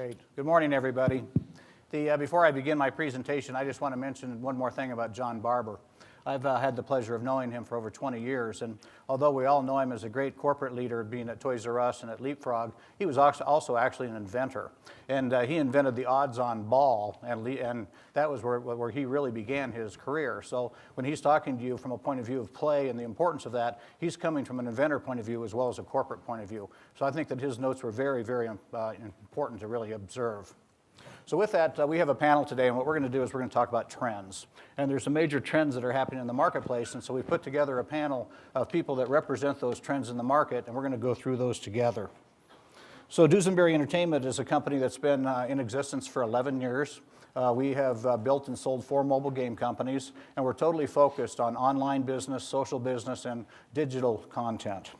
Great. Good morning, everybody. Before I begin my presentation, I just want to mention one more thing about John Barber. I've had the pleasure of knowing him for over 20 years, and although we all know him as a great corporate leader, being at Toys R Us and at Leapfrog, he was also actually an inventor. And he invented the odds-on ball, and that was where he really began his career. So when he's talking to you from a point of view of play and the importance of that, he's coming from an inventor point of view as well as a corporate point of view. So I think that his notes were very, very important to really observe. So with that, we have a panel today, and what we're going to do is we're going to talk about trends. And there's some major trends that are happening in the marketplace, and so we put together a panel of people that represent those trends in the market, and we're going to go through those together. So Dusenberry Entertainment is a company that's been in existence for 11 years. We have built and sold 4 mobile game companies, and we're totally focused on online business, social business, and digital content.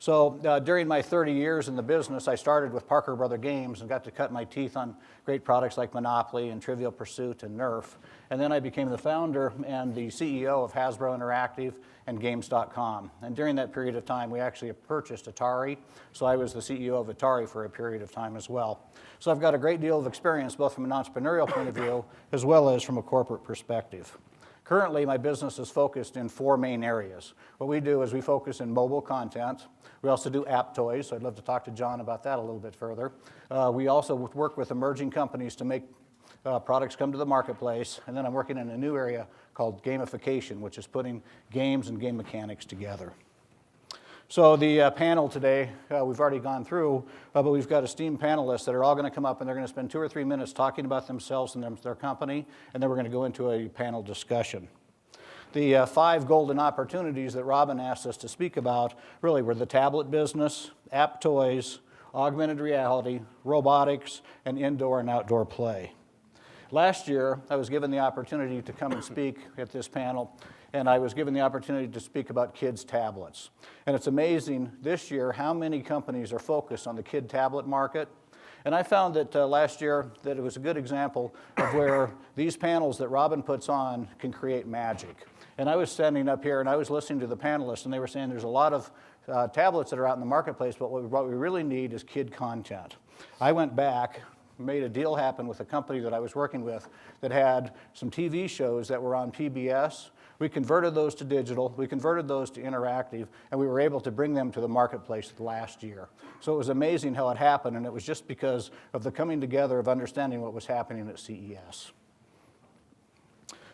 So during my 30 years in the business, I started with Parker Brother Games and got to cut my teeth on great products like Monopoly and Trivial Pursuit and Nerf. And then I became the founder and the CEO of Hasbro Interactive and Games.com. And during that period of time, we actually purchased Atari. So I was the CEO of Atari for a period of time as well. So I've got a great deal of experience, both from an entrepreneurial point of view as well as from a corporate perspective. Currently, my business is focused in 4 main areas. What we do is we focus in mobile content. We also do app toys, so I'd love to talk to John about that a little bit further. We also work with emerging companies to make products come to the marketplace. And then I'm working in a new area called gamification, which is putting games and game mechanics together. So the panel today, we've already gone through, but we've got esteemed panelists that are all going to come up, and they're going to spend 2 or 3 minutes talking about themselves and their company, and then we're going to go into a panel discussion. The 5 golden opportunities that Robin asked us to speak about really were the tablet business, app toys, augmented reality, robotics, and indoor and outdoor play. Last year, I was given the opportunity to come and speak at this panel, and I was given the opportunity to speak about kids' tablets. And it's amazing this year how many companies are focused on the kid tablet market. And I found that last year that it was a good example of where these panels that Robin puts on can create magic. And I was standing up here and I was listening to the panelists, and they were saying there's a lot of tablets that are out in the marketplace, but what we really need is kid content. I went back, made a deal happen with a company that I was working with that had some TV shows that were on PBS. We converted those to digital, we converted those to interactive, and we were able to bring them to the marketplace last year. So it was amazing how it happened, and it was just because of the coming together of understanding what was happening at CES.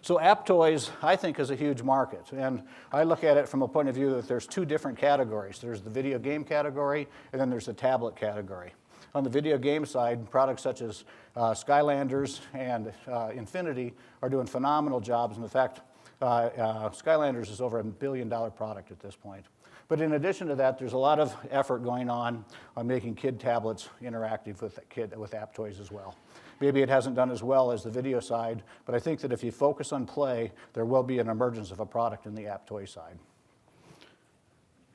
So app toys, I think, is a huge market, and I look at it from a point of view that there's 2 different categories. There's the video game category, and then there's the tablet category. On the video game side, products such as Skylanders and Infinity are doing phenomenal jobs, and in fact, Skylanders is over $1 billion product at this point. But in addition to that, there's a lot of effort going on making kid tablets interactive with app toys as well. Maybe it hasn't done as well as the video side, but I think that if you focus on play, there will be an emergence of a product in the app toy side.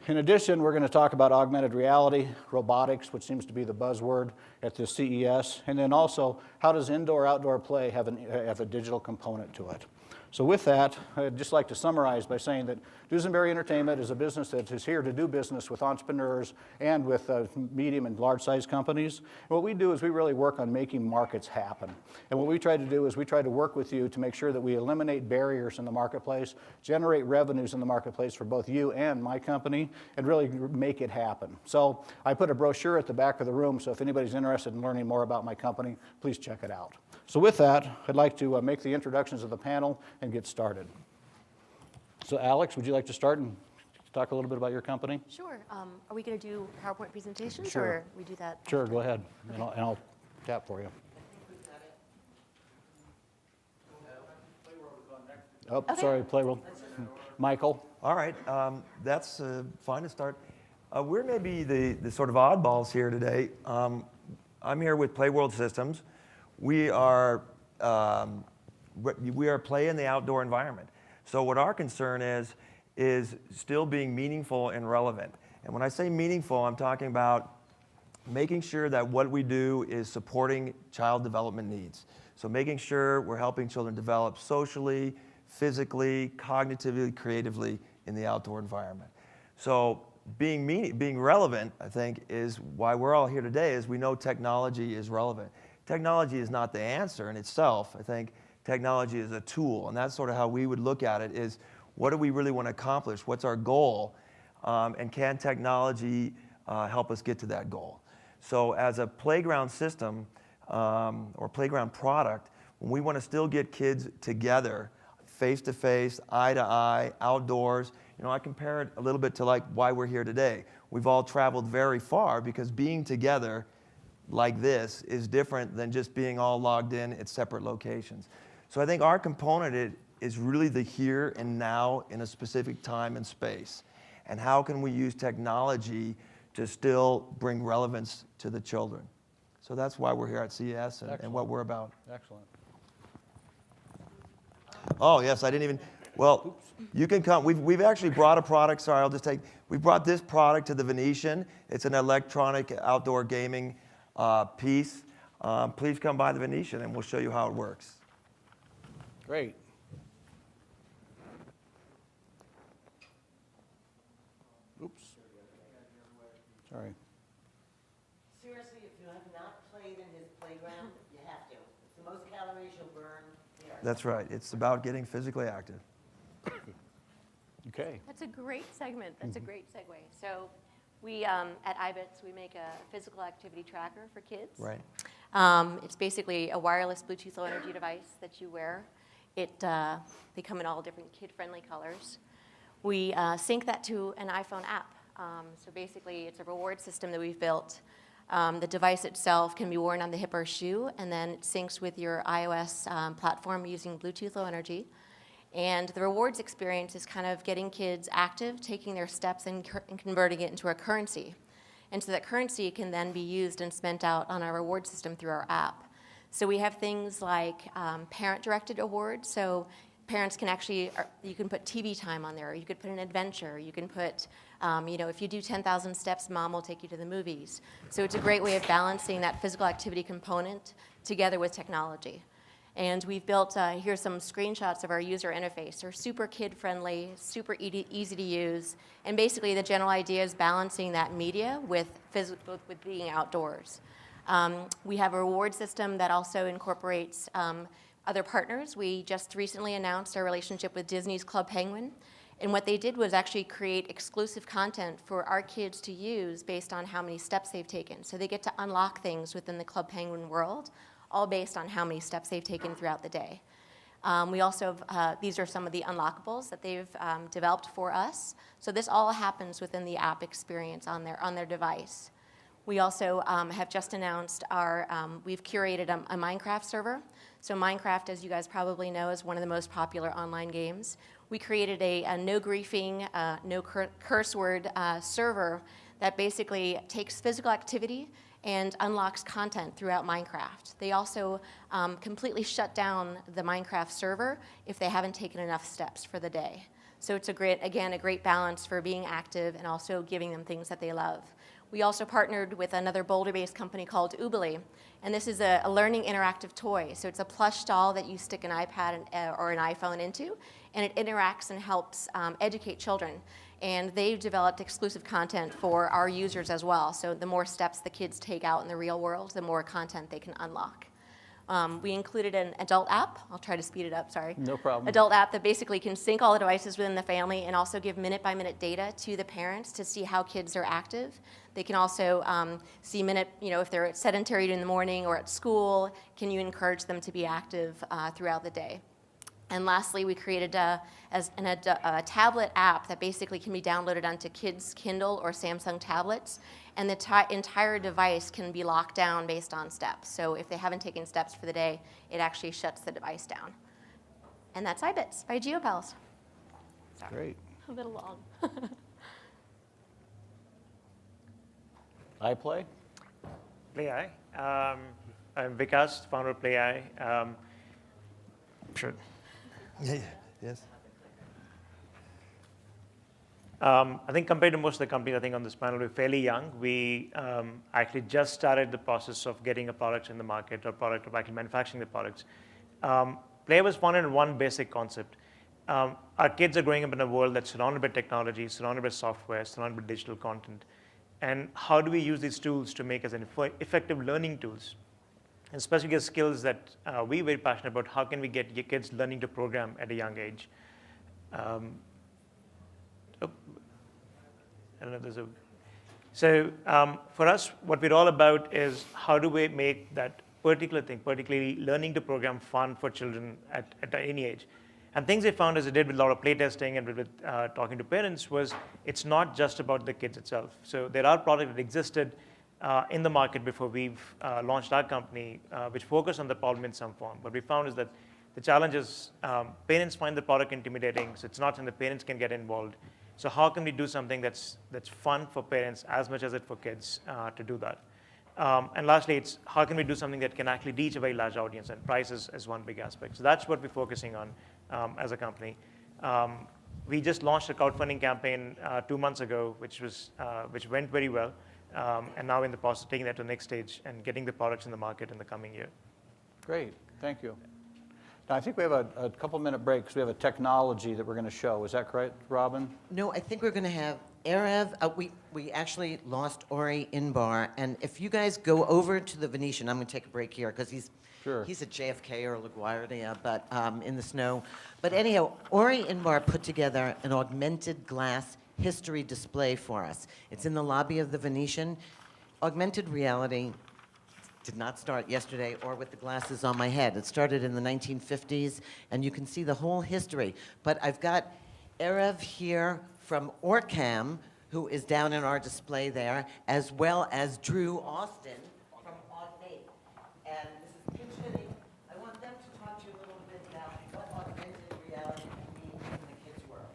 In addition, we're going to talk about augmented reality, robotics, which seems to be the buzzword at the CES, and then also how does indoor-outdoor play have a digital component to it. So with that, I'd just like to summarize by saying that Dusenberry Entertainment is a business that is here to do business with entrepreneurs and with medium and large-sized companies. And what we do is we really work on making markets happen. And what we try to do is we try to work with you to make sure that we eliminate barriers in the marketplace, generate revenues in the marketplace for both you and my company, and really make it happen. So I put a brochure at the back of the room, so if anybody's interested in learning more about my company, please check it out. So with that, I'd like to make the introductions of the panel and get started. So Alex, would you like to start and talk a little bit about your company? Sure. Are we going to do PowerPoint presentations, Sure. or we do that? Sure, go ahead, and I'll tap for you. Oh, Okay. sorry, Playworld. Michael? All right, that's fine to start. We're maybe the sort of oddballs here today. I'm here with Playworld Systems. We are play in the outdoor environment. So what our concern is still being meaningful and relevant. And when I say meaningful, I'm talking about making sure that what we do is supporting child development needs. So making sure we're helping children develop socially, physically, cognitively, creatively in the outdoor environment. So being relevant, I think, is why we're all here today, is we know technology is relevant. Technology is not the answer in itself. I think technology is a tool, and that's sort of how we would look at it, is what do we really want to accomplish? What's our goal? And can technology help us get to that goal? So as a playground system or playground product, when we want to still get kids together, face-to-face, eye-to-eye, outdoors, I compare it a little bit to like why we're here today. We've all traveled very far because being together like this is different than just being all logged in at separate locations. So I think our component is really the here and now in a specific time and space. And how can we use technology to still bring relevance to the children? So that's why we're here at CES and what we're about. Excellent. Oh, yes, I didn't even, well, you can come. We've actually brought a product, sorry, we brought this product to the Venetian. It's an electronic outdoor gaming piece. Please come by the Venetian and we'll show you how it works. Great. Oops. Sorry. Seriously, if you have not played in his playground, you have to. It's the most calories you'll burn there. That's right. It's about getting physically active. Okay. That's a great segment. That's a great segue. So we, at iBits, we make a physical activity tracker for kids. Right. It's basically a wireless Bluetooth Low Energy device that you wear. They come in all different kid-friendly colors. We sync that to an iPhone app. So basically, it's a reward system that we've built. The device itself can be worn on the hip or shoe, and then it syncs with your iOS platform using Bluetooth Low Energy. And the rewards experience is kind of getting kids active, taking their steps and converting it into a currency. And so that currency can then be used and spent out on our reward system through our app. So we have things like parent-directed awards. So parents can actually, you can put TV time on there. You could put an adventure. You can put, if you do 10,000 steps, mom will take you to the movies. So it's a great way of balancing that physical activity component together with technology. And we've built, here's some screenshots of our user interface. They're super kid-friendly, super easy to use. And basically, the general idea is balancing that media with being outdoors. We have a reward system that also incorporates other partners. We just recently announced our relationship with Disney's Club Penguin. And what they did was actually create exclusive content for our kids to use based on how many steps they've taken. So they get to unlock things within the Club Penguin world, all based on how many steps they've taken throughout the day. We also have, these are some of the unlockables that they've developed for us. So this all happens within the app experience on their device. We also have just announced we've curated a Minecraft server. So Minecraft, as you guys probably know, is one of the most popular online games. We created a no griefing, no curse word server that basically takes physical activity and unlocks content throughout Minecraft. They also completely shut down the Minecraft server if they haven't taken enough steps for the day. So it's a great balance for being active and also giving them things that they love. We also partnered with another Boulder-based company called Oobly, and this is a learning interactive toy. So it's a plush doll that you stick an iPad or an iPhone into, and it interacts and helps educate children. And they've developed exclusive content for our users as well. So the more steps the kids take out in the real world, the more content they can unlock. We included an adult app. I'll try to speed it up, sorry. No problem. Adult app that basically can sync all the devices within the family and also give minute-by-minute data to the parents to see how kids are active. They can also see if they're sedentary in the morning or at school, can you encourage them to be active throughout the day? And lastly, we created a tablet app that basically can be downloaded onto kids' Kindle or Samsung tablets, and the entire device can be locked down based on steps. So if they haven't taken steps for the day, it actually shuts the device down. And that's iBits by GeoPals. Sorry. Great. A little long. iPlay? PlayEye. I'm Vikas, founder of PlayEye. Sure. Yes. I think compared to most of the companies, I think on this panel, we're fairly young. We actually just started the process of getting a product in the market, or product of actually manufacturing the products. PlayEye was founded on one basic concept. our kids are growing up in a world that's surrounded by technology, surrounded by software, surrounded by digital content. And how do we use these tools to make us an effective learning tools? And specifically skills that we're very passionate about, how can we get your kids learning to program at a young age? I don't know if there's a... So for us, what we're all about is how do we make that particular thing, particularly learning to program, fun for children at any age. And things we found as I did with a lot of playtesting and with talking to parents was it's not just about the kids itself. So there are products that existed in the market before we've launched our company, which focus on the problem in some form. What we found is that the challenge is parents find the product intimidating, so it's not something the parents can get involved. So how can we do something that's fun for parents as much as it for kids to do that? And lastly, it's how can we do something that can actually reach a very large audience, and price is one big aspect. So that's what we're focusing on as a company. We just launched a crowdfunding campaign 2 months ago, which went very well, and now in the process of taking that to the next stage and getting the products in the market in the coming year. Great, thank you. Now, I think we have a couple-minute break because we have a technology that we're going to show. Is that correct, Robin? No, I think we're going to have Erev. We actually lost Ori Inbar, and if you guys go over to the Venetian, I'm going to take a break here because he's at JFK or LaGuardia, but in the snow. But anyhow, Ori Inbar put together an augmented glass history display for us. It's in the lobby of the Venetian. Augmented reality did not start yesterday or with the glasses on my head. It started in the 1950s, and you can see the whole history. But I've got Erev here from Orcam, who is down in our display there, as well as Drew Austin from Augmented. And this is pitch hitting. I want them to talk to you a little bit about what augmented reality can mean in the kids' world.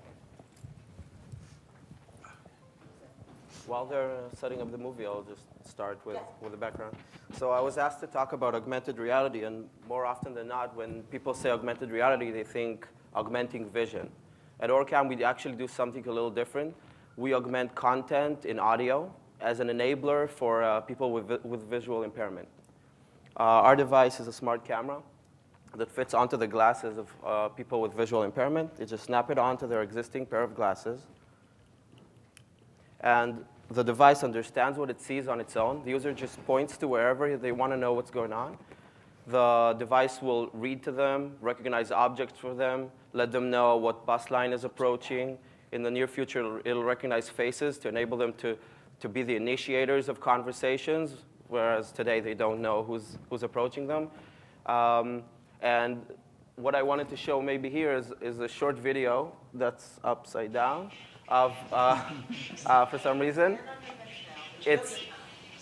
While they're setting up the movie, I'll just start with the background. So I was asked to talk about augmented reality, and more often than not, when people say augmented reality, they think augmenting vision. At Orcam, we actually do something a little different. We augment content in audio as an enabler for people with visual impairment. Our device is a smart camera that fits onto the glasses of people with visual impairment. You just snap it onto their existing pair of glasses. And the device understands what it sees on its own. The user just points to wherever they want to know what's going on. The device will read to them, recognize objects for them, let them know what bus line is approaching. In the near future, it'll recognize faces to enable them to be the initiators of conversations, whereas today they don't know who's approaching them. And what I wanted to show maybe here is a short video that's upside down of, for some reason.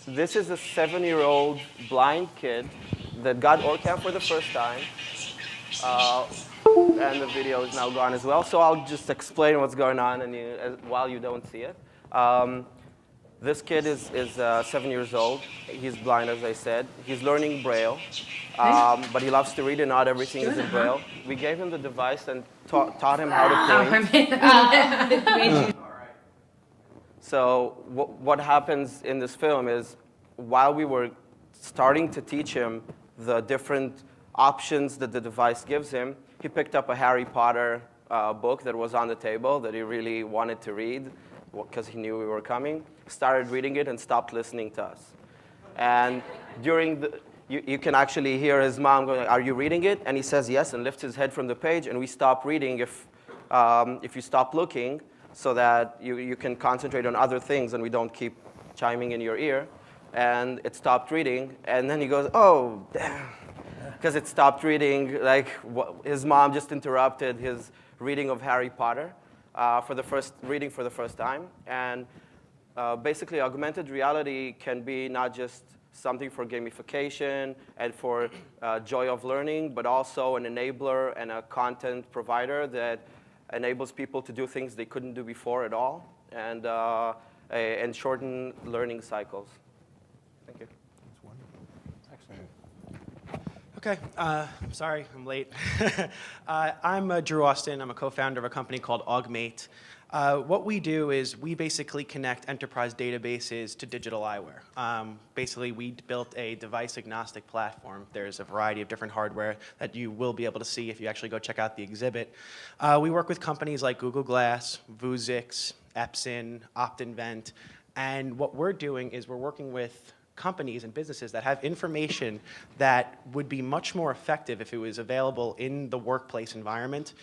This is a 7-year-old blind kid that got Orcam for the first time. And the video is now gone as well. So I'll just explain what's going on while you don't see it. This kid is 7 years old. He's blind, as I said. He's learning Braille, but he loves to read, and not everything is in Braille. We gave him the device and taught him how to point. So what happens in this film is, while we were starting to teach him the different options that the device gives him, he picked up a Harry Potter book that was on the table that he really wanted to read because he knew we were coming, started reading it and stopped listening to us. And during you can actually hear his mom going, "Are you reading it?" And he says yes and lifts his head from the page, and we stop reading if you stop looking, so that you can concentrate on other things and we don't keep chiming in your ear. And it stopped reading, and then he goes, "Oh, damn," because it stopped reading. Like his mom just interrupted his reading of Harry Potter for the first time. And basically, augmented reality can be not just something for gamification and for joy of learning, but also an enabler and a content provider that enables people to do things they couldn't do before at all, and shorten learning cycles. Thank you. That's wonderful. Excellent. Okay, sorry, I'm late. I'm Drew Austin. I'm a co-founder of a company called Augmented. What we do is we basically connect enterprise databases to digital eyewear. Basically, we built a device-agnostic platform. There's a variety of different hardware that you will be able to see if you actually go check out the exhibit. We work with companies like Google Glass, Vuzix, Epson, OptInvent, and what we're doing is we're working with companies and businesses that have information that would be much more effective if it was available in the workplace environment,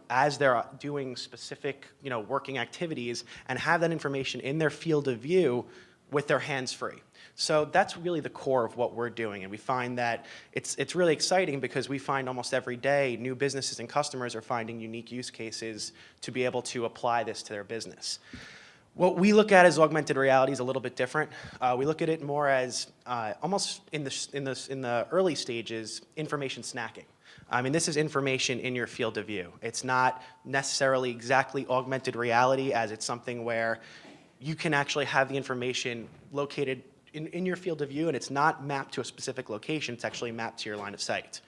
as they're doing specific, working activities, and have that information in their field of view with their hands free. So that's really the core of what we're doing, and we find that it's really exciting because we find almost every day new businesses and customers are finding unique use cases to be able to apply this to their business. What we look at as augmented reality is a little bit different. We look at it more as almost in the early stages, information snacking. I mean, this is information in your field of view. It's not necessarily exactly augmented reality, as it's something where you can actually have the information located in your field of view, and it's not mapped to a specific location. It's actually mapped to your line of sight.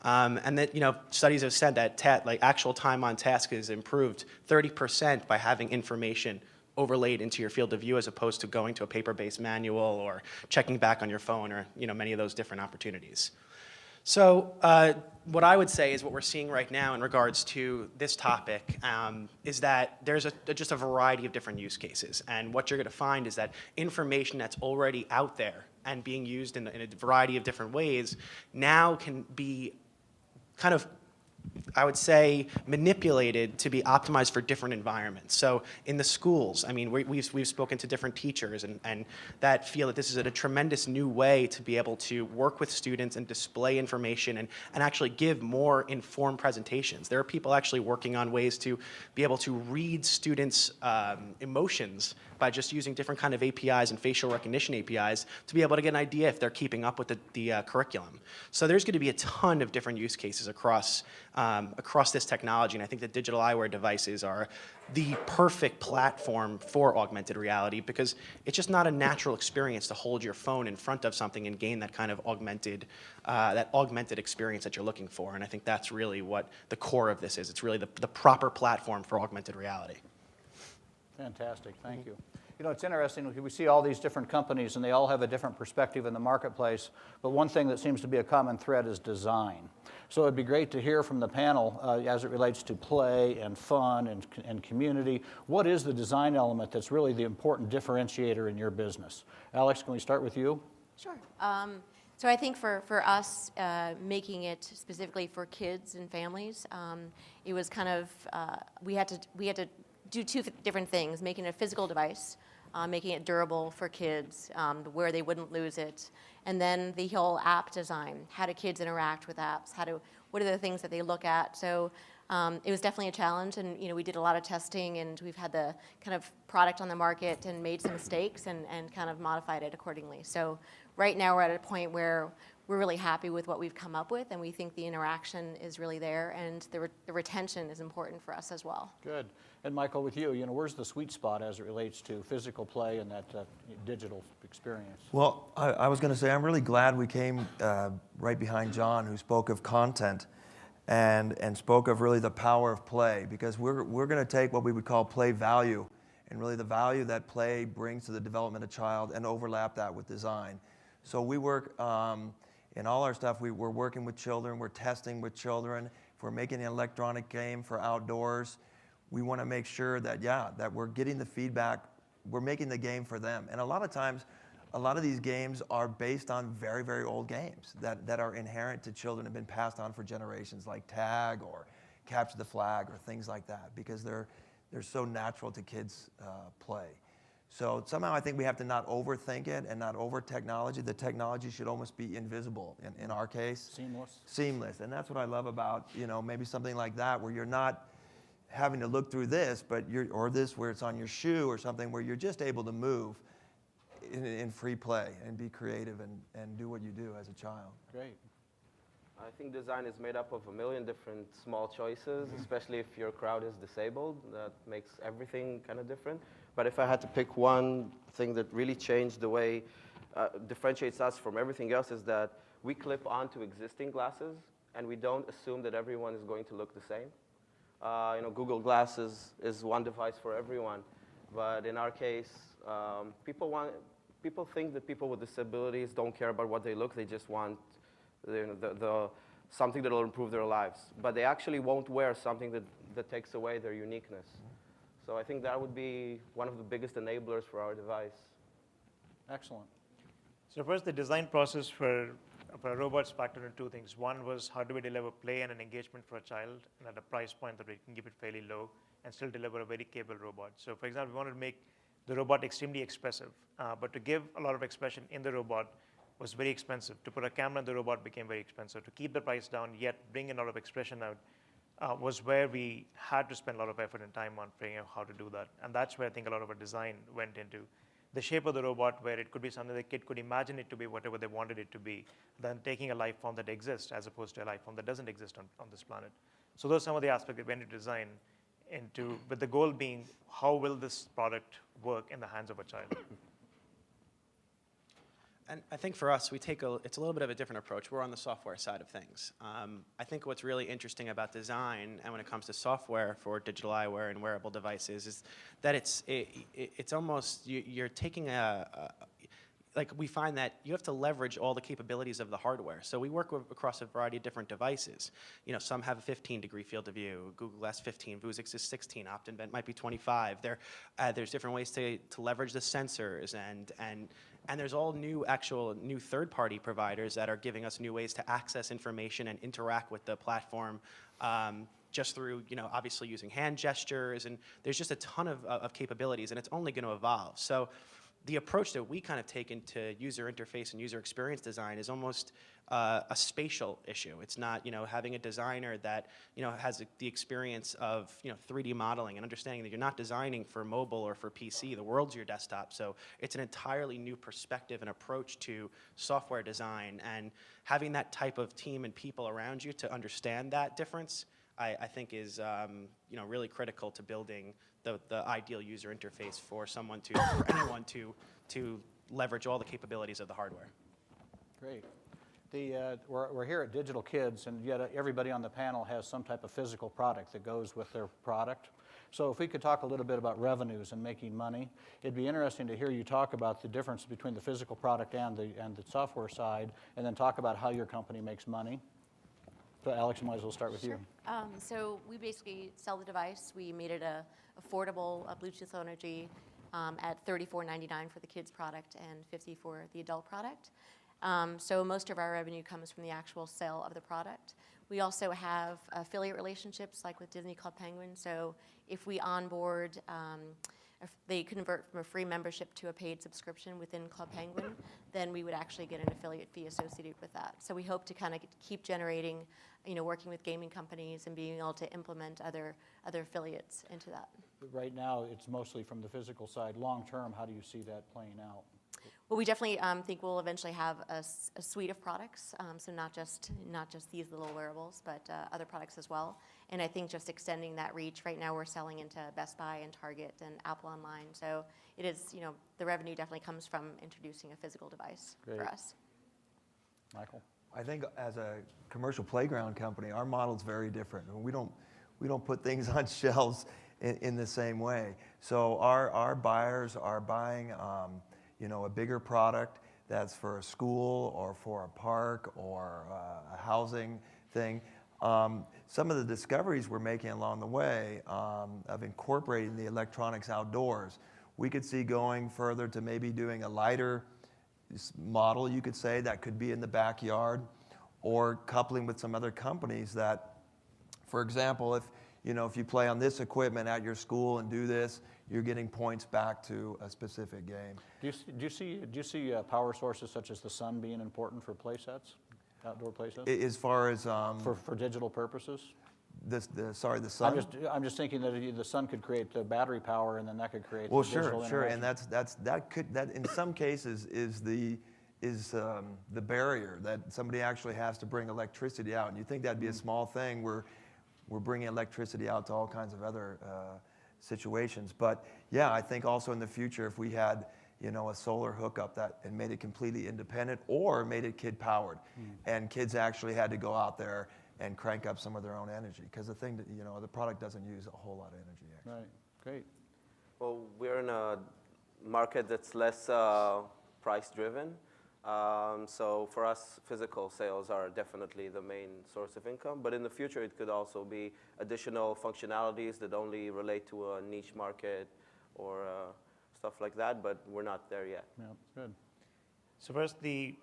And that, studies have said that actual time on task is improved 30% by having information overlaid into your field of view as opposed to going to a paper-based manual or checking back on your phone or many of those different opportunities. So what I would say is what we're seeing right now in regards to this topic is that there's just a variety of different use cases. And what you're going to find is that information that's already out there and being used in a variety of different ways now can be kind of, I would say, manipulated to be optimized for different environments. So in the schools, I mean, we've spoken to different teachers and that feel that this is a tremendous new way to be able to work with students and display information and actually give more informed presentations. There are people actually working on ways to be able to read students' emotions by just using different kind of APIs and facial recognition APIs to be able to get an idea if they're keeping up with the curriculum. So there's going to be a ton of different use cases across this technology, and I think that digital eyewear devices are the perfect platform for augmented reality because it's just not a natural experience to hold your phone in front of something and gain that kind of augmented experience that you're looking for. And I think that's really what the core of this is. It's really the proper platform for augmented reality. Fantastic, thank you. It's interesting, we see all these different companies and they all have a different perspective in the marketplace, but one thing that seems to be a common thread is design. So it'd be great to hear from the panel as it relates to play and fun and community. What is the design element that's really the important differentiator in your business? Alex, can we start with you? Sure. So I think for us, making it specifically for kids and families, it was kind of, we had to do two different things, making it a physical device, making it durable for kids, where they wouldn't lose it, and then the whole app design. How do kids interact with apps? What are the things that they look at? So it was definitely a challenge, and we did a lot of testing, and we've had the kind of product on the market and made some mistakes and kind of modified it accordingly. So right now we're at a point where we're really happy with what we've come up with, and we think the interaction is really there, and the retention is important for us as well. Good. And Michael, with you, where's the sweet spot as it relates to physical play and that digital experience? Well, I was going to say I'm really glad we came right behind John, who spoke of content and spoke of really the power of play, because we're going to take what we would call play value and really the value that play brings to the development of a child and overlap that with design. So we work in all our stuff, we're working with children, we're testing with children. If we're making an electronic game for outdoors, we want to make sure that, that we're getting the feedback, we're making the game for them. And a lot of times, a lot of these games are based on very, very old games that are inherent to children, have been passed on for generations, like tag or capture the flag or things like that, because they're so natural to kids' play. So somehow I think we have to not overthink it and not over technology. The technology should almost be invisible in our case. Seamless. Seamless, and that's what I love about maybe something like that, where you're not having to look through this, or this where it's on your shoe or something, where you're just able to move in free play and be creative and do what you do as a child. Great. I think design is made up of a million different small choices, especially if your crowd is disabled. That makes everything kind of different. But if I had to pick one thing that really changed the way, differentiates us from everything else, is that we clip onto existing glasses and we don't assume that everyone is going to look the same. Google Glass is one device for everyone. But in our case, people think that people with disabilities don't care about what they look. They just want something that will improve their lives. But they actually won't wear something that takes away their uniqueness. So I think that would be one of the biggest enablers for our device. Excellent. So first, the design process for robots factored in two things. One was how do we deliver play and an engagement for a child, and at a price point that we can keep it fairly low and still deliver a very capable robot. So for example, we wanted to make the robot extremely expressive, but to give a lot of expression in the robot was very expensive. To put a camera in the robot became very expensive. To keep the price down, yet bring a lot of expression out, was where we had to spend a lot of effort and time on figuring out how to do that. And that's where I think a lot of our design went into. The shape of the robot, where it could be something the kid could imagine it to be whatever they wanted it to be, then taking a life form that exists as opposed to a life form that doesn't exist on this planet. So those are some of the aspects that went into design, with the goal being how will this product work in the hands of a child. And I think for us, it's a little bit of a different approach. We're on the software side of things. I think what's really interesting about design, and when it comes to software for digital eyewear and wearable devices, is that it's almost, you're taking like we find that you have to leverage all the capabilities of the hardware. So we work across a variety of different devices. Some have a 15-degree field of view. Google Glass 15, Vuzix is 16, OptInvent might be 25. There's different ways to leverage the sensors, and there's all new third-party providers that are giving us new ways to access information and interact with the platform. Just through, obviously using hand gestures, and there's just a ton of capabilities, and it's only going to evolve. So the approach that we kind of take into user interface and user experience design is almost a spatial issue. It's not, having a designer that, has the experience of, 3D modeling and understanding that you're not designing for mobile or for PC. The world's your desktop. So it's an entirely new perspective and approach to software design, and having that type of team and people around you to understand that difference, I think is really critical to building the ideal user interface for anyone to leverage all the capabilities of the hardware. Great. We're here at Digital Kids, and yet everybody on the panel has some type of physical product that goes with their product. So if we could talk a little bit about revenues and making money, it'd be interesting to hear you talk about the difference between the physical product and the software side, and then talk about how your company makes money. So Alex, might as well start with you. So we basically sell the device. We made it a affordable Bluetooth Low Energy at $34.99 for the kids product and $50 for the adult product. So most of our revenue comes from the actual sale of the product. We also have affiliate relationships like with Disney Club Penguin. So if we onboard, if they convert from a free membership to a paid subscription within Club Penguin, then we would actually get an affiliate fee associated with that. So we hope to kind of keep generating, working with gaming companies and being able to implement other affiliates into that. Right now, it's mostly from the physical side. Long term, how do you see that playing out? Well, we definitely think we'll eventually have a suite of products, so not just these little wearables, but other products as well. And I think just extending that reach. Right now, we're selling into Best Buy and Target and Apple Online. So it is, the revenue definitely comes from introducing a physical device for us. Michael? I think as a commercial playground company, our model's very different. We don't put things on shelves in the same way. So our buyers are buying a bigger product that's for a school or for a park or a housing thing. Some of the discoveries we're making along the way of incorporating the electronics outdoors, we could see going further to maybe doing a lighter model, you could say, that could be in the backyard, or coupling with some other companies that, for example, if you play on this equipment at your school and do this, you're getting points back to a specific game. Do you see power sources such as the sun being important for play sets, outdoor play sets? As far as for digital purposes? the sun. I'm just thinking that the sun could create the battery power, and then that could create. Well, digital sure, and interaction. that in some cases is the barrier that somebody actually has to bring electricity out, and you think that'd be a small thing. We're bringing electricity out to all kinds of other situations. But yeah, I think also in the future, if we had a solar hookup and made it completely independent or made it kid powered, and kids actually had to go out there and crank up some of their own energy. Because the thing that, the product doesn't use a whole lot of energy, actually. Right, great. Well, we're in a market that's less price-driven. So for us, physical sales are definitely the main source of income. But in the future, it could also be additional functionalities that only relate to a niche market or stuff like that. But we're not there yet. Yeah, good. So first, the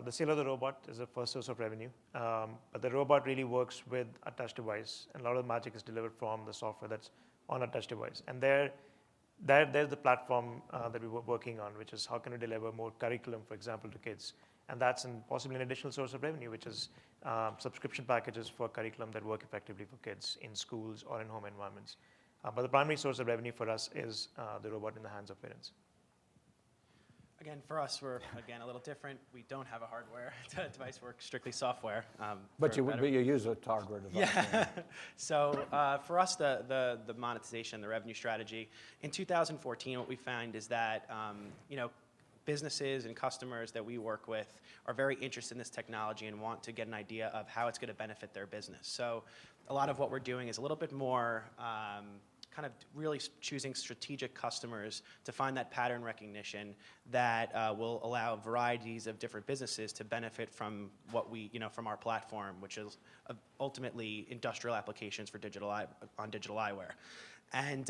sale of the robot is the first source of revenue. But the robot really works with a touch device, and a lot of the magic is delivered from the software that's on a touch device. And there's the platform that we were working on, which is how can we deliver more curriculum, for example, to kids. And that's possibly an additional source of revenue, which is subscription packages for curriculum that work effectively for kids in schools or in home environments. But the primary source of revenue for us is the robot in the hands of parents. Again, for us, we're, again, a little different. We don't have a hardware device. We're strictly software. But you use a hardware device. Yeah. So for us, the monetization, the revenue strategy, in 2014, what we found is that, businesses and customers that we work with are very interested in this technology and want to get an idea of how it's going to benefit their business. So a lot of what we're doing is a little bit more kind of really choosing strategic customers to find that pattern recognition that will allow varieties of different businesses to benefit from what we, from our platform, which is ultimately industrial applications for digital eyewear. And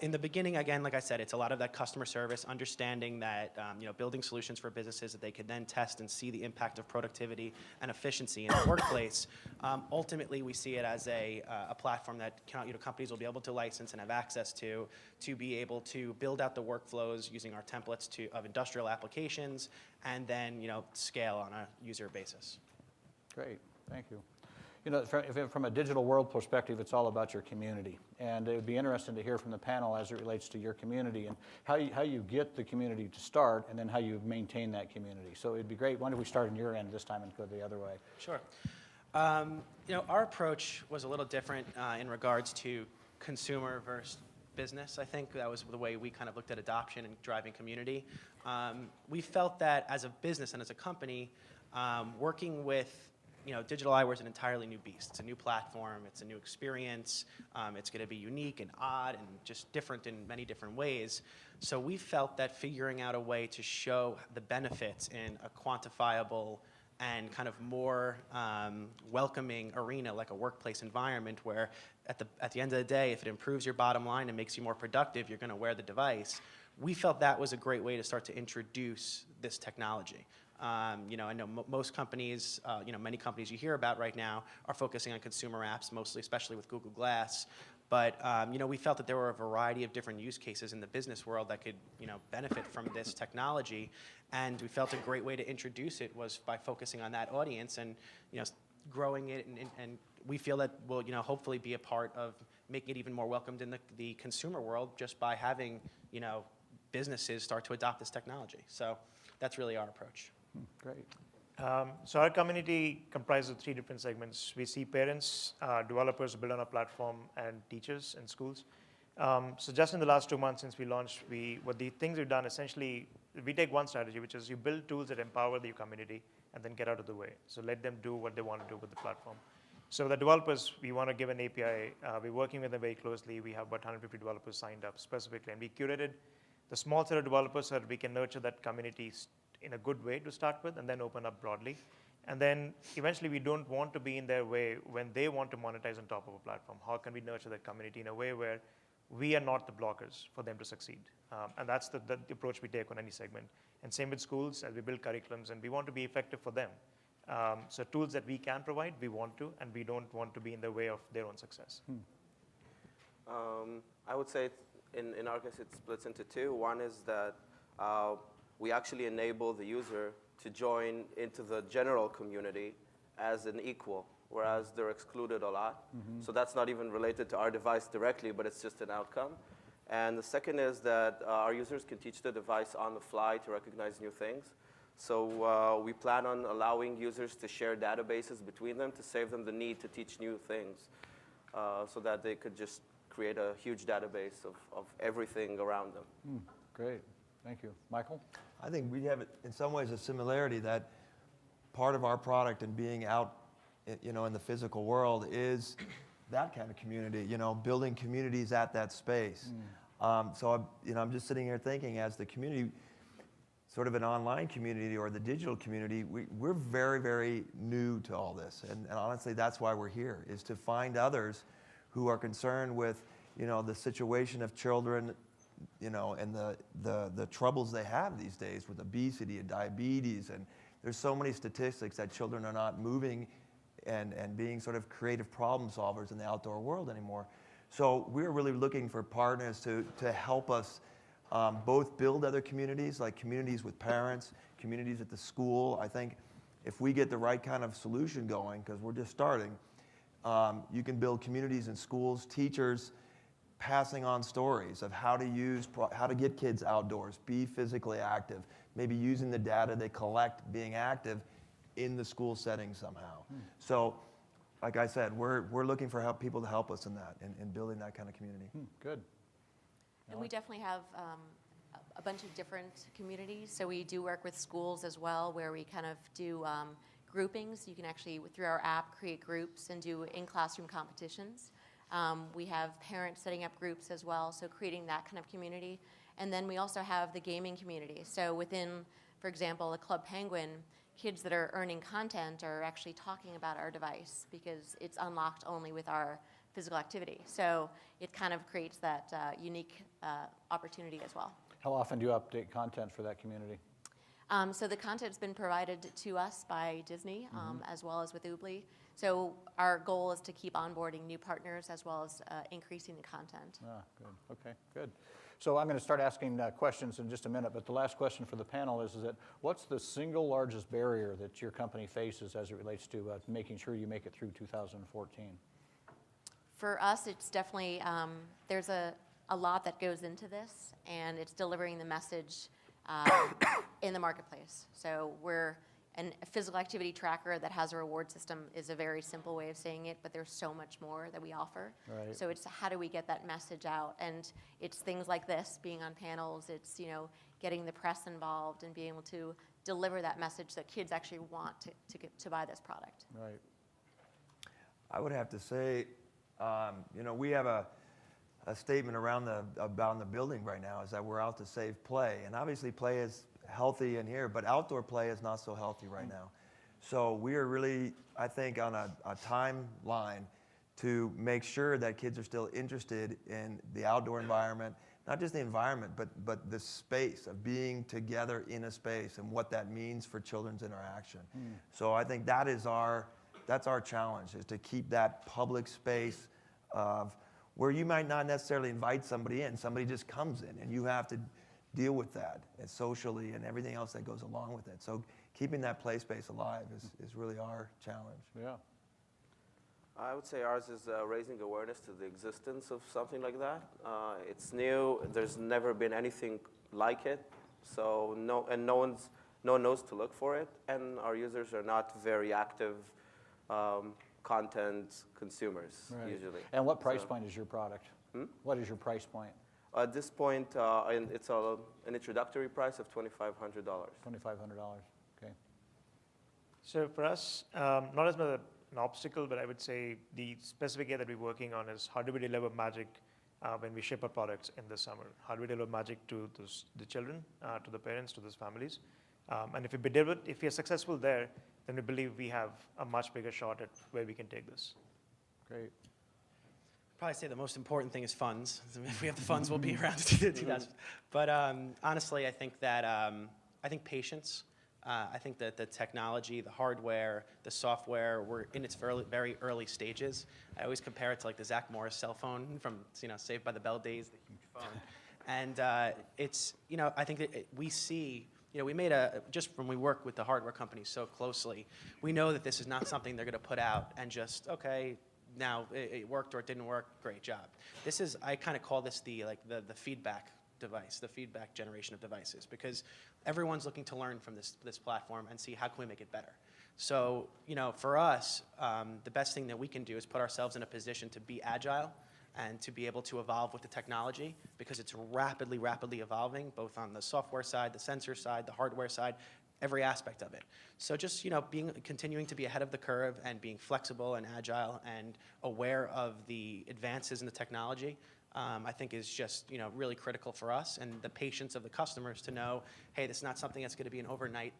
in the beginning, again, like I said, it's a lot of that customer service, understanding that, building solutions for businesses that they could then test and see the impact of productivity and efficiency in the workplace. Ultimately, we see it as a platform that companies will be able to license and have access to be able to build out the workflows using our templates of industrial applications, and then scale on a user basis. Great, thank you. From a digital world perspective, it's all about your community. And it would be interesting to hear from the panel as it relates to your community and how you get the community to start and then how you maintain that community. So it'd be great. Why don't we start on your end this time and go the other way? Sure. Our approach was a little different in regards to consumer versus business. I think that was the way we kind of looked at adoption and driving community. We felt that as a business and as a company, working with digital eyewear is an entirely new beast. It's a new platform. It's a new experience. It's going to be unique and odd and just different in many different ways. So we felt that figuring out a way to show the benefits in a quantifiable and kind of more welcoming arena, like a workplace environment, where at the end of the day, if it improves your bottom line and makes you more productive, you're going to wear the device. We felt that was a great way to start to introduce this technology. I know most companies, many companies you hear about right now are focusing on consumer apps, mostly, especially with Google Glass. But, we felt that there were a variety of different use cases in the business world that could, benefit from this technology. And we felt a great way to introduce it was by focusing on that audience and, growing it. And we feel that will, hopefully be a part of making it even more welcomed in the consumer world just by having, businesses start to adopt this technology. So that's really our approach. Great. So our community comprises of 3 different segments. We see parents, developers who build on our platform, and teachers in schools. So just in the last 2 months since we launched, what the things we've done, essentially, we take one strategy, which is you build tools that empower the community and then get out of the way. So let them do what they want to do with the platform. So the developers, we want to give an API. We're working with them very closely. We have about 150 developers signed up specifically, and we curated the small set of developers so that we can nurture that community in a good way to start with, and then open up broadly. And then eventually we don't want to be in their way when they want to monetize on top of a platform. How can we nurture that community in a way where we are not the blockers for them to succeed? And that's the approach we take on any segment. And same with schools, as we build curriculums, and we want to be effective for them. So tools that we can provide, we want to, and we don't want to be in the way of their own success. I would say in our case it splits into 2. One is that we actually enable the user to join into the general community as an equal, whereas they're excluded a lot. So that's not even related to our device directly, but it's just an outcome. And the second is that our users can teach the device on the fly to recognize new things. So we plan on allowing users to share databases between them to save them the need to teach new things, so that they could just create a huge database of everything around them. Great, thank you. Michael? I think we have, in some ways, a similarity that part of our product and being out in the physical world is that kind of community, building communities at that space. So I'm just sitting here thinking, as the community, sort of an online community or the digital community, we're very, very new to all this. And honestly, that's why we're here, is to find others who are concerned with, the situation of children, and the troubles they have these days with obesity and diabetes. And there's so many statistics that children are not moving and being sort of creative problem solvers in the outdoor world anymore. So we're really looking for partners to help us both build other communities, like communities with parents, communities at the school. I think if we get the right kind of solution going, because we're just starting, you can build communities in schools, teachers passing on stories of how to get kids outdoors, be physically active, maybe using the data they collect, being active in the school setting somehow. So, like I said, we're looking for people to help us in that, in building that kind of community. Good. And we definitely have a bunch of different communities. So we do work with schools as well, where we kind of do groupings. You can actually, through our app, create groups and do in-classroom competitions. We have parents setting up groups as well, so creating that kind of community. And then we also have the gaming community. So within, for example, the Club Penguin, kids that are earning content are actually talking about our device because it's unlocked only with our physical activity. So it kind of creates that unique opportunity as well. How often do you update content for that community? So the content's been provided to us by Disney, as well as with Oobly. So our goal is to keep onboarding new partners as well as increasing the content. Good. Okay, good. So I'm going to start asking questions in just a minute, but the last question for the panel is that what's the single largest barrier that your company faces as it relates to making sure you make it through 2014? For us, it's definitely, there's a lot that goes into this, and it's delivering the message in the marketplace. So a physical activity tracker that has a reward system is a very simple way of saying it, but there's so much more that we offer. Right. So it's how do we get that message out? And it's things like this, being on panels, it's getting the press involved and being able to deliver that message that kids actually want to buy this product. Right. I would have to say, we have a statement about the building right now is that we're out to save play. And obviously play is healthy in here, but outdoor play is not so healthy right now. So we are really, I think, on a timeline to make sure that kids are still interested in the outdoor environment, not just the environment, but the space of being together in a space and what that means for children's interaction. So I think that's our challenge, is to keep that public space of where you might not necessarily invite somebody in, somebody just comes in, and you have to deal with that and socially and everything else that goes along with it. So keeping that play space alive is really our challenge. Yeah. I would say ours is raising awareness to the existence of something like that. It's new. There's never been anything like it. So no one knows to look for it, and our users are not very active content consumers usually. And what price point is your product? What is your price point? At this point, it's an introductory price of $2,500. $2,500. Okay. So for us, not as much an obstacle, but I would say the specific area that we're working on is how do we deliver magic when we ship our products in the summer? How do we deliver magic to the children, to the parents, to those families? And if we are successful there, then we believe we have a much bigger shot at where we can take this. Great. Probably say the most important thing is funds. If we have the funds, we'll be around to do that. But honestly, I think patience. I think that the technology, the hardware, the software, we're in its very early stages. I always compare it to like the Zach Morris cell phone from Saved by the Bell days, the huge phone. And I think that we see. We made just when we work with the hardware companies so closely, we know that this is not something they're going to put out and just, okay, now it worked or it didn't work, great job. This is, I kind of call this the feedback device, the feedback generation of devices, because everyone's looking to learn from this platform and see how can we make it better. So, for us, the best thing that we can do is put ourselves in a position to be agile and to be able to evolve with the technology, because it's rapidly evolving, both on the software side, the sensor side, the hardware side. every aspect of it. So just continuing to be ahead of the curve and being flexible and agile and aware of the advances in the technology, I think is just really critical for us, and the patience of the customers to know, hey, this is not something that's going to be an overnight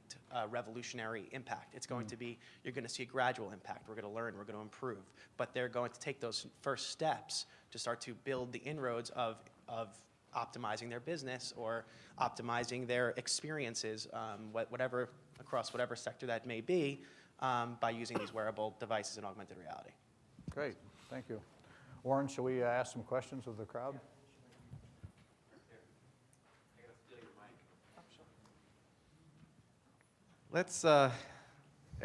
revolutionary impact. It's going to be, you're going to see a gradual impact. We're going to learn, we're going to improve, but they're going to take those first steps to start to build the inroads of optimizing their business or optimizing their experiences, across whatever sector that may be, by using these wearable devices in augmented reality. Great, thank you. Warren, shall we ask some questions of the crowd? Let's ask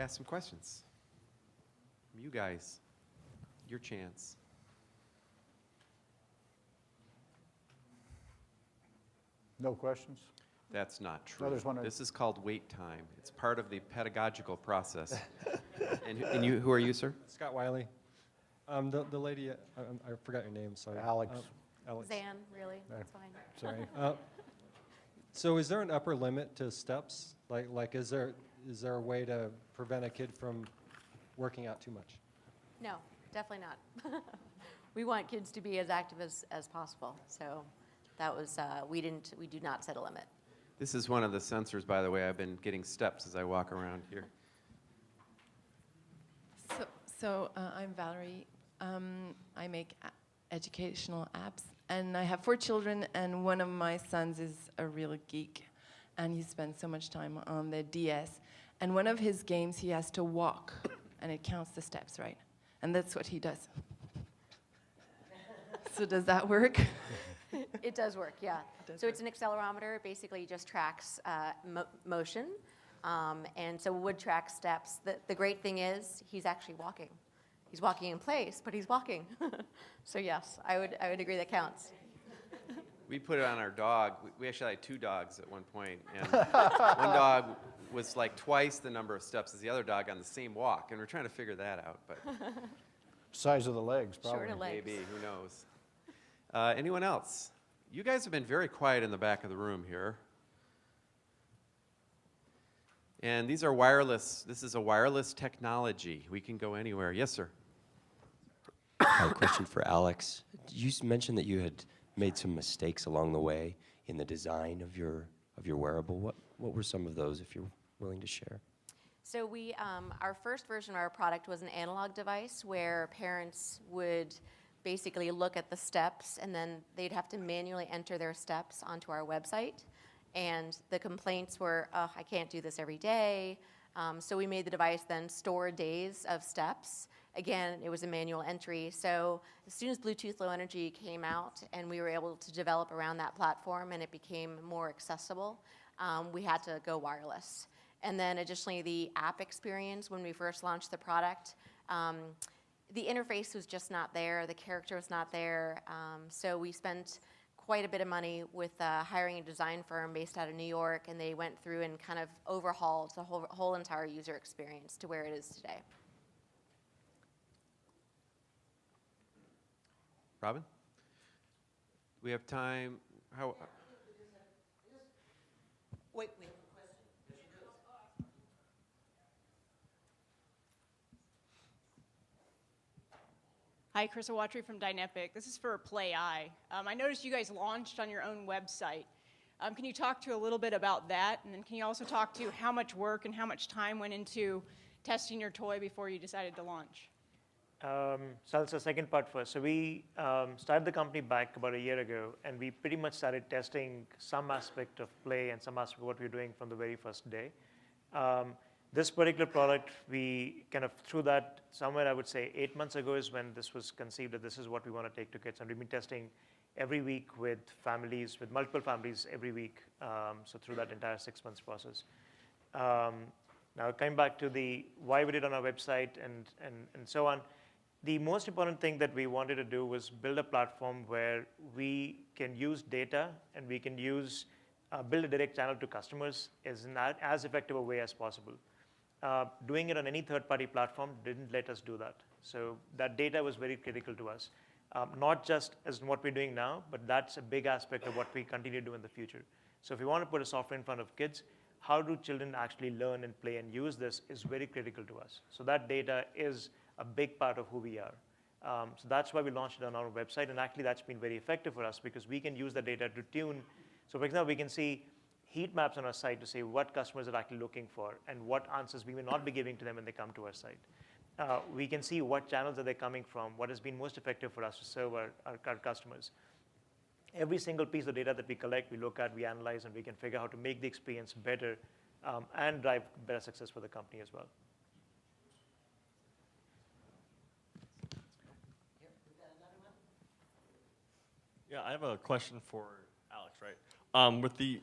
some questions. You guys, your chance. No questions? That's not true. No, there's one. This is called wait time. It's part of the pedagogical process. And who are you, sir? Scott Wiley. The lady, I forgot your name, sorry. Alex. Alex. Zan, really, that's fine. Sorry. So is there an upper limit to steps? Like is there a way to prevent a kid from working out too much? No, definitely not. We want kids to be as active as possible. So that was, we do not set a limit. This is one of the sensors, by the way. I've been getting steps as I walk around here. So I'm Valerie. I make educational apps, and I have 4 children, and one of my sons is a real geek, and he spends so much time on the DS. And one of his games, he has to walk, and it counts the steps, right? And that's what he does. So does that work? It does work, yeah. So it's an accelerometer. It basically just tracks motion. And so would track steps. The great thing is he's actually walking. He's walking in place, but he's walking. So yes, I would agree that counts. We put it on our dog. We actually had 2 dogs at one point, and one dog was like twice the number of steps as the other dog on the same walk, and we're trying to figure that out. But Size of the legs, probably. Shorter legs. maybe, who knows? Anyone else? You guys have been very quiet in the back of the room here. And these are wireless. This is a wireless technology. We can go anywhere. Yes, sir. Hi, question for Alex. You mentioned that you had made some mistakes along the way in the design of your wearable. What were some of those, if you're willing to share? So our first version of our product was an analog device where parents would basically look at the steps, and then they'd have to manually enter their steps onto our website. And the complaints were, oh, I can't do this every day. So we made the device then store days of steps. Again, it was a manual entry. So as soon as Bluetooth Low Energy came out and we were able to develop around that platform and it became more accessible, we had to go wireless. And then additionally, the app experience when we first launched the product, the interface was just not there. The character was not there. So we spent quite a bit of money with hiring a design firm based out of New York, and they went through and kind of overhauled the whole entire user experience to where it is today. Robin? We have time. How? Wait. Hi, Chris Awatry from Dynepic. This is for Play Eye. I noticed you guys launched on your own website. Can you talk to a little bit about that? And then can you also talk to how much work and how much time went into testing your toy before you decided to launch? So I'll answer the second part first. So we started the company back about a year ago, and we pretty much started testing some aspect of play and some aspect of what we were doing from the very first day. This particular product, we kind of threw that somewhere, I would say 8 months ago is when this was conceived that this is what we want to take to kids. And we've been testing every week with families, with multiple families every week, so through that entire 6 months process. Now coming back to the why we did it on our website and so on, the most important thing that we wanted to do was build a platform where we can use data and we can use, build a direct channel to customers in as effective a way as possible. Doing it on any third-party platform didn't let us do that. So that data was very critical to us. Not just as what we're doing now, but that's a big aspect of what we continue to do in the future. So if we want to put a software in front of kids, how do children actually learn and play and use this is very critical to us. So that data is a big part of who we are. So that's why we launched it on our website, and actually that's been very effective for us because we can use the data to tune. So for example, we can see heat maps on our site to say what customers are actually looking for and what answers we may not be giving to them when they come to our site. We can see what channels are they coming from, what has been most effective for us to serve our customers. Every single piece of data that we collect, we look at, we analyze, and we can figure out how to make the experience better and drive better success for the company as well. Yeah, I have a question for Alex, right? With the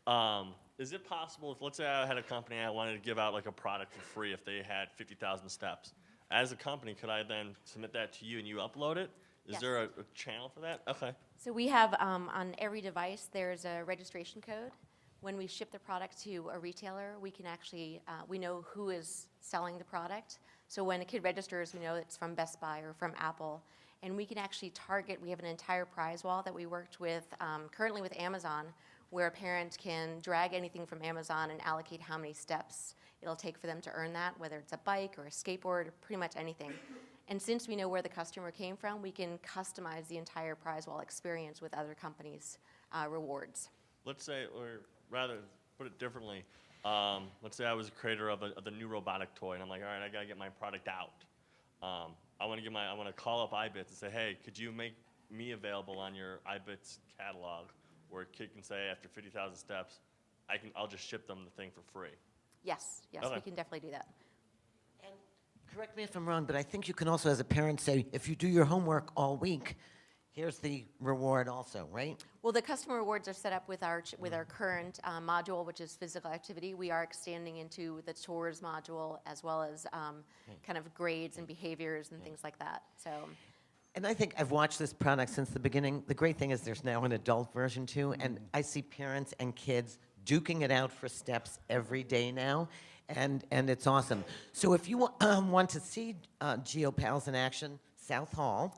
iBits, is it possible if, let's say I had a company and I wanted to give out like a product for free if they had 50,000 steps, as a company, could I then submit that to you and you upload it? Is Yes. there a channel for that? Okay. So we have, on every device, there's a registration code. When we ship the product to a retailer, we can actually, we know who is selling the product. So when a kid registers, we know it's from Best Buy or from Apple. And we can actually target, we have an entire prize wall that we worked with, currently with Amazon, where a parent can drag anything from Amazon and allocate how many steps it'll take for them to earn that, whether it's a bike or a skateboard, or pretty much anything. And since we know where the customer came from, we can customize the entire prize wall experience with other companies' rewards. Let's say, or rather, put it differently, let's say I was a creator of the new robotic toy, and I'm like, all right, I gotta get my product out. I want to call up iBits and say, hey, could you make me available on your iBits catalog, where a kid can say after 50,000 steps, I'll just ship them the thing for free. Yes, yes, Okay. we can definitely do that. And correct me if I'm wrong, but I think you can also, as a parent, say, if you do your homework all week, here's the reward also, right? Well, the customer rewards are set up with our current module, which is physical activity. We are extending into the chores module as well as kind of grades and behaviors and things like that. So, And I think I've watched this product since the beginning. The great thing is there's now an adult version too, and I see parents and kids duking it out for steps every day now, and it's awesome. So if you want to see GeoPals in action, South Hall,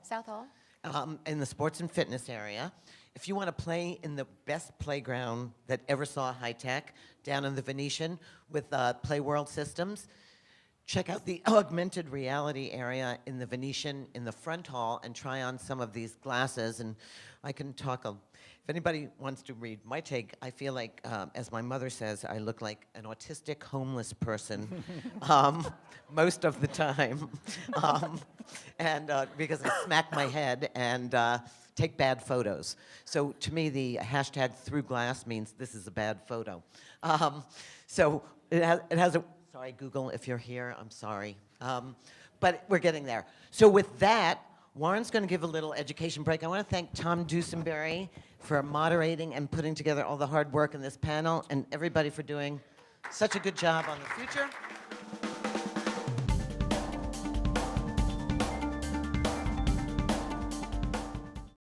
in the sports and fitness area. If you want to play in the best playground that ever saw high tech, down in the Venetian with Play World Systems, check out the augmented reality area in the Venetian in the front hall and try on some of these glasses. And I can talk, if anybody wants to read my take, I feel like, as my mother says, I look like an autistic homeless person most of the time. And because I smack my head and take bad photos. So to me, the hashtag through glass means this is a bad photo. So it has a, sorry, Google, if you're here, I'm sorry. But we're getting there. So with that, Warren's going to give a little education break. I want to thank Tom Dusenberry for moderating and putting together all the hard work in this panel, and everybody for doing such a good job on the future.